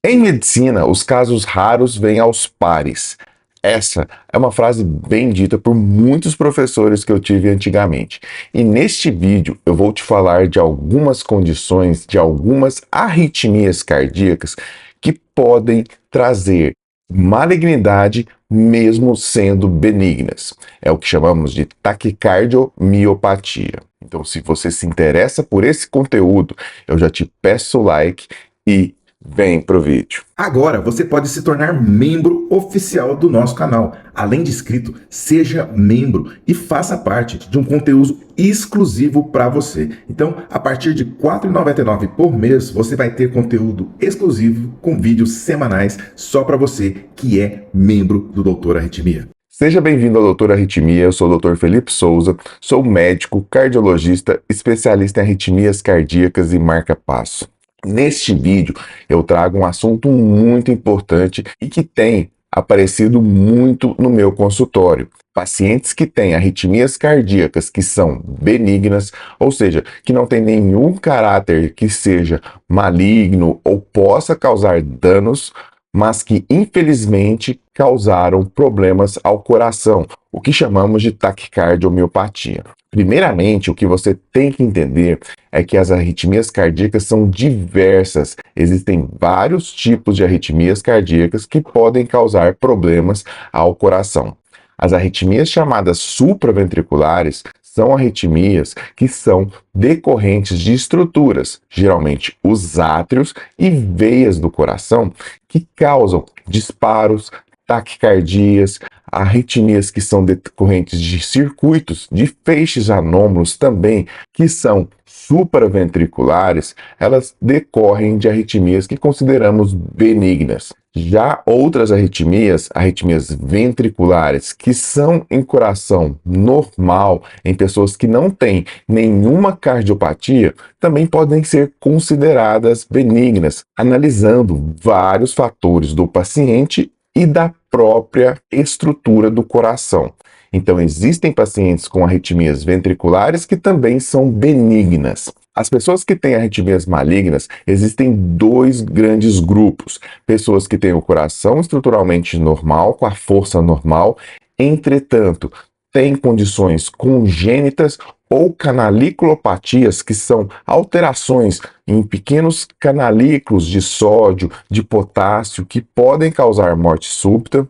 Em medicina, os casos raros vêm aos pares. Essa é uma frase bem dita por muitos professores que eu tive antigamente. E neste vídeo eu vou te falar de algumas condições, de algumas arritmias cardíacas que podem trazer malignidade mesmo sendo benignas. É o que chamamos de taquicardiomiopatia. Então, se você se interessa por esse conteúdo, eu já te peço o like e vem pro vídeo. Agora você pode se tornar membro oficial do nosso canal. Além de inscrito, seja membro e faça parte de um conteúdo exclusivo para você. Então, a partir de R$ 4,99 por mês, você vai ter conteúdo exclusivo com vídeos semanais só para você que é membro do Doutor Arritmia. Seja bem-vindo ao Doutor Arritmia, eu sou o Dr. Felipe Souza, sou médico, cardiologista, especialista em arritmias cardíacas e marca-passo. Neste vídeo eu trago um assunto muito importante e que tem aparecido muito no meu consultório. Pacientes que têm arritmias cardíacas que são benignas, ou seja, que não tem nenhum caráter que seja maligno ou possa causar danos, mas que infelizmente causaram problemas ao coração, o que chamamos de taquicardiomiopatia. Primeiramente, o que você tem que entender é que as arritmias cardíacas são diversas. Existem vários tipos de arritmias cardíacas que podem causar problemas ao coração. As arritmias chamadas supraventriculares são arritmias que são decorrentes de estruturas, geralmente os átrios e veias do coração, que causam disparos, taquicardias, arritmias que são decorrentes de circuitos, de feixes anômalos também, que são supraventriculares, elas decorrem de arritmias que consideramos benignas. Já outras arritmias, arritmias ventriculares, que são em coração normal, em pessoas que não têm nenhuma cardiopatia, também podem ser consideradas benignas, analisando vários fatores do paciente e da própria estrutura do coração. Então, existem pacientes com arritmias ventriculares que também são benignas. As pessoas que têm arritmias malignas, existem dois grandes grupos. Pessoas que têm o coração estruturalmente normal, com a força normal, entretanto, têm condições congênitas ou canaliculopatias, que são alterações em pequenos canalículos de sódio, de potássio, que podem causar morte súbita,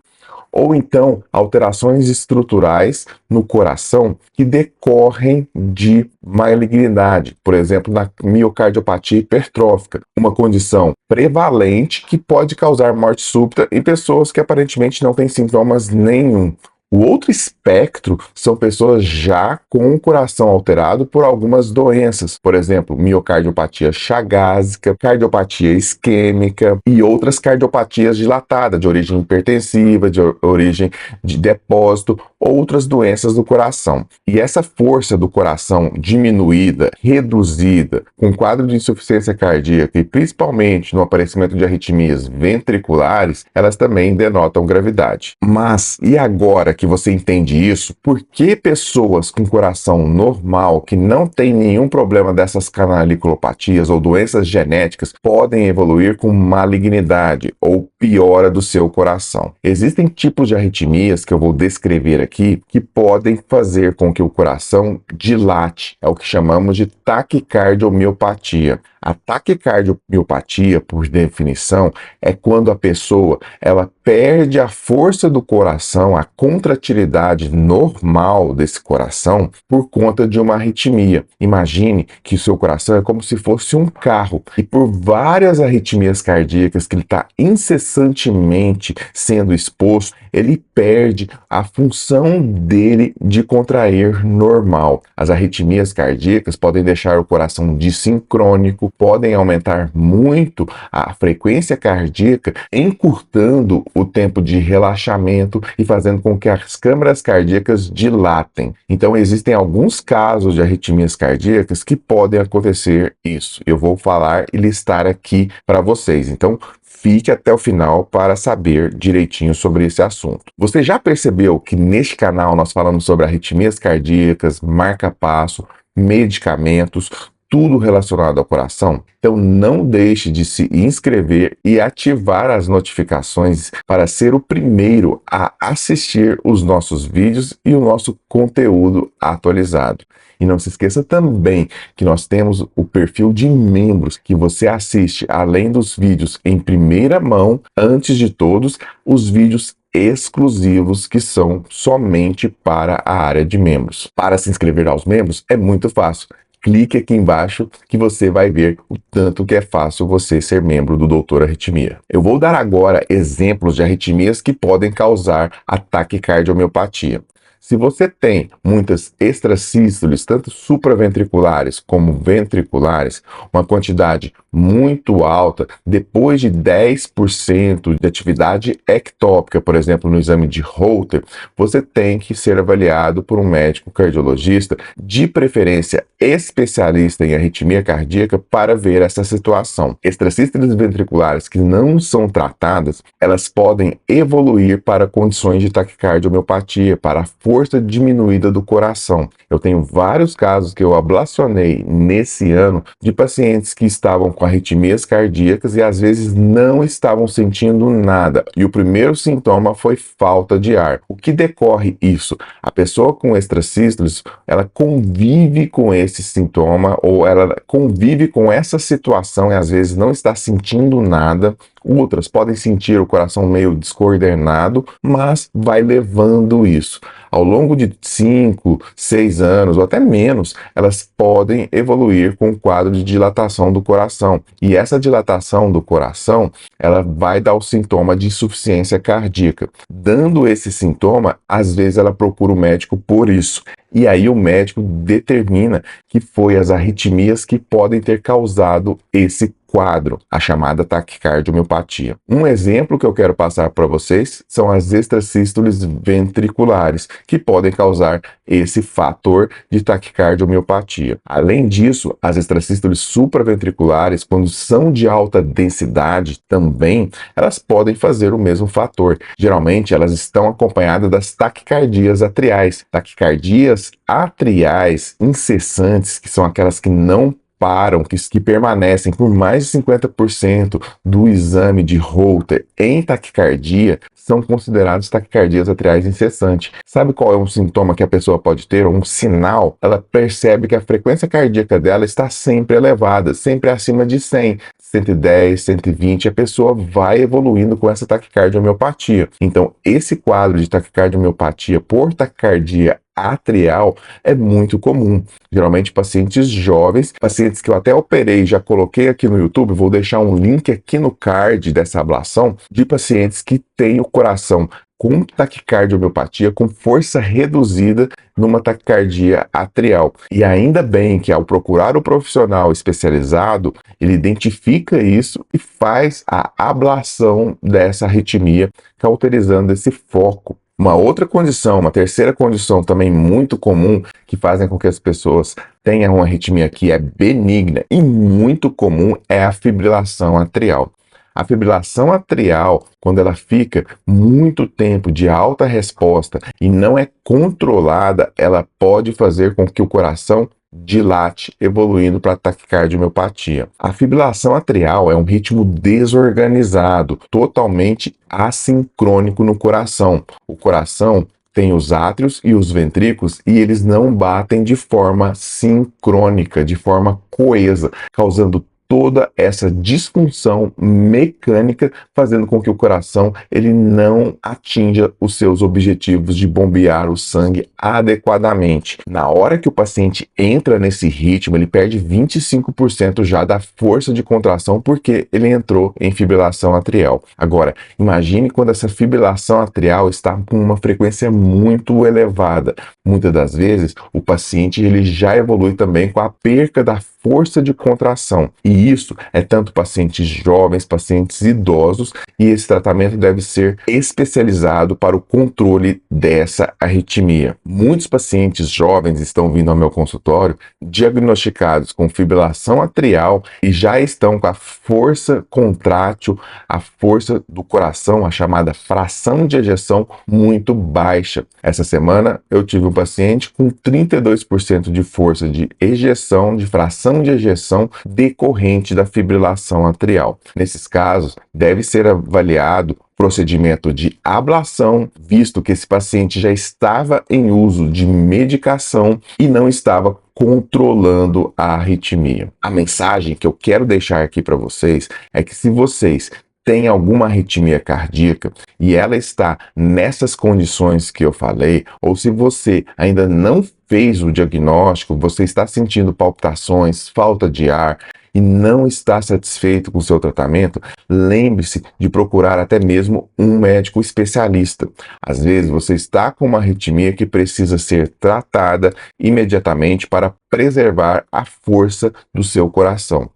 ou então alterações estruturais no coração que decorrem de malignidade, por exemplo, na miocardiopatia hipertrófica, uma condição prevalente que pode causar morte súbita em pessoas que aparentemente não têm sintomas nenhum. O outro espectro são pessoas já com o coração alterado por algumas doenças, por exemplo, miocardiopatia chagásica, cardiopatia isquêmica e outras cardiopatias dilatadas, de origem hipertensiva, de origem de depósito, outras doenças do coração. E essa força do coração diminuída, reduzida, com quadro de insuficiência cardíaca e principalmente no aparecimento de arritmias ventriculares, elas também denotam gravidade. Mas, e agora que você entende isso, por que pessoas com coração normal, que não tem nenhum problema dessas canaliculopatias ou doenças genéticas, podem evoluir com malignidade ou piora do seu coração? Existem tipos de arritmias que eu vou descrever aqui que podem fazer com que o coração dilate, é o que chamamos de taquicardiomiopatia. A taquicardiomiopatia, por definição, é quando a pessoa ela perde a força do coração, a contratilidade normal desse coração por conta de uma arritmia. Imagine que o seu coração é como se fosse um carro e por várias arritmias cardíacas que ele está incessantemente sendo exposto, ele perde a função dele de contrair normal. As arritmias cardíacas podem deixar o coração dissincrônico, podem aumentar muito a frequência cardíaca, encurtando o tempo de relaxamento e fazendo com que as câmaras cardíacas dilatem. Então, existem alguns casos de arritmias cardíacas que podem acontecer isso. Eu vou falar e listar aqui para vocês. Então, fique até o final para saber direitinho sobre esse assunto. Você já percebeu que neste canal nós falamos sobre arritmias cardíacas, marca-passo, medicamentos, tudo relacionado ao coração? Então não deixe de se inscrever e ativar as notificações para ser o primeiro a assistir os nossos vídeos e o nosso conteúdo atualizado. E não se esqueça também que nós temos o perfil de membros que você assiste, além dos vídeos em primeira mão, antes de todos, os vídeos exclusivos que são somente para a área de membros. Para se inscrever aos membros é muito fácil. Clique aqui embaixo que você vai ver o tanto que é fácil você ser membro do Doutor Arritmia. Eu vou dar agora exemplos de arritmias que podem causar ataque cardiomiopatia. Se você tem muitas extrasístoles, tanto supraventriculares como ventriculares, uma quantidade muito alta, depois de 10% de atividade ectópica, por exemplo, no exame de Holter, você tem que ser avaliado por um médico cardiologista, de preferência especialista em arritmia cardíaca, para ver essa situação. Extrasístoles ventriculares que não são tratadas, elas podem evoluir para condições de taquicardiomiopatia, para a força diminuída do coração. Eu tenho vários casos que eu ablacionei nesse ano de pacientes que estavam com arritmias cardíacas e às vezes não estavam sentindo nada. E o primeiro sintoma foi falta de ar. O que decorre isso? A pessoa com extrasístoles, ela convive com esse sintoma ou ela convive com essa situação e às vezes não está sentindo nada. Outras podem sentir o coração meio descoordenado, mas vai levando isso. Ao longo de 5, 6 anos ou até menos, elas podem evoluir com um quadro de dilatação do coração. E essa dilatação do coração, ela vai dar o sintoma de insuficiência cardíaca. Dando esse sintoma, às vezes ela procura o médico por isso. E aí o médico determina que foi as arritmias que podem ter causado esse quadro, a chamada taquicardiomiopatia. Um exemplo que eu quero passar para vocês são as extrasístoles ventriculares, que podem causar esse fator de taquicardiomiopatia. Além disso, as extrasístoles supraventriculares, quando são de alta densidade também, elas podem fazer o mesmo fator. Geralmente, elas estão acompanhadas das taquicardias atriais. Taquicardias atriais incessantes, que são aquelas que não param, que permanecem por mais de 50% do exame de Holter em taquicardia, são considerados taquicardias atriais incessantes. Sabe qual é um sintoma que a pessoa pode ter? Um sinal? Ela percebe que a frequência cardíaca dela está sempre elevada, sempre acima de 100, 110, 120, a pessoa vai evoluindo com essa taquicardiomiopatia. Então, esse quadro de taquicardiomiopatia por taquicardia atrial é muito comum. Geralmente pacientes jovens, pacientes que eu até operei, já coloquei aqui no YouTube, vou deixar um link aqui no card dessa ablação, de pacientes que têm o coração com taquicardiomiopatia, com força reduzida numa taquicardia atrial. E ainda bem que ao procurar o profissional especializado, ele identifica isso e faz a ablação dessa arritmia, cauterizando esse foco. Uma outra condição, uma terceira condição também muito comum, que fazem com que as pessoas tenham uma arritmia que é benigna e muito comum, é a fibrilação atrial. A fibrilação atrial, quando ela fica muito tempo de alta resposta e não é controlada, ela pode fazer com que o coração dilate, evoluindo para taquicardiomiopatia. A fibrilação atrial é um ritmo desorganizado, totalmente assincrônico no coração. O coração tem os átrios e os ventrículos e eles não batem de forma sincrônica, de forma coesa, causando toda essa disfunção mecânica, fazendo com que o coração ele não atinja os seus objetivos de bombear o sangue adequadamente. Na hora que o paciente entra nesse ritmo, ele perde 25% já da força de contração, porque ele entrou em fibrilação atrial. Agora, imagine quando essa fibrilação atrial está com uma frequência muito elevada. Muitas das vezes, o paciente ele já evolui também com a perca da força de contração. E E isso é tanto pacientes jovens, pacientes idosos, e esse tratamento deve ser especializado para o controle dessa arritmia. Muitos pacientes jovens estão vindo ao meu consultório diagnosticados com fibrilação atrial e já estão com a força contrátil, a força do coração, a chamada fração de ejeção muito baixa. Essa semana eu tive um paciente com 32% de força de ejeção, de fração de ejeção decorrente da fibrilação atrial. Nesses casos, deve ser avaliado procedimento de ablação, visto que esse paciente já estava em uso de medicação e não estava controlando a arritmia. A mensagem que eu quero deixar aqui para vocês é que se vocês têm alguma arritmia cardíaca e ela está nessas condições que eu falei, ou se você ainda não fez o diagnóstico, você está sentindo palpitações, falta de ar e não está satisfeito com o seu tratamento, lembre-se de procurar até mesmo um médico especialista. Às vezes você está com uma arritmia que precisa ser tratada imediatamente para preservar a força do seu coração.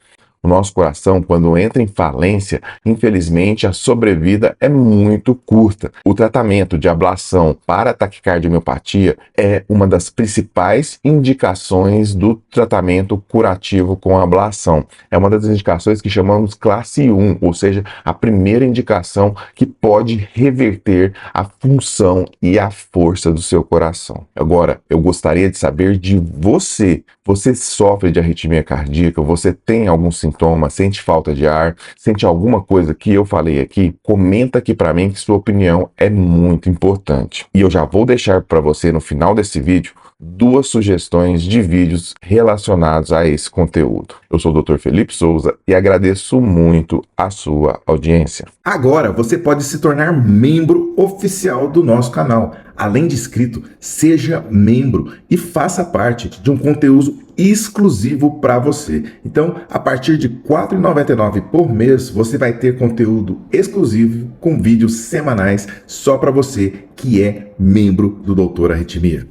O nosso coração, quando entra em falência, infelizmente a sobrevida é muito curta. O tratamento de ablação para taquicardiomiopatia é uma das principais indicações do tratamento curativo com ablação. É uma das indicações que chamamos classe 1, ou seja, a primeira indicação que pode reverter a função e a força do seu coração. Agora, eu gostaria de saber de você. Você sofre de arritmia cardíaca? Você tem algum sintoma? Sente falta de ar? Sente alguma coisa que eu falei aqui? Comenta aqui para mim que sua opinião é muito importante. E eu já vou deixar para você no final desse vídeo 2 sugestões de vídeos relacionados a esse conteúdo. Eu sou o Dr. Felipe Souza e agradeço muito a sua audiência. Agora você pode se tornar membro oficial do nosso canal. Além de inscrito, seja membro e faça parte de um conteúdo exclusivo para você. Então, a partir de R$ 4,99 por mês, você vai ter conteúdo exclusivo com vídeos semanais só para você que é membro do Doutor Arritmia.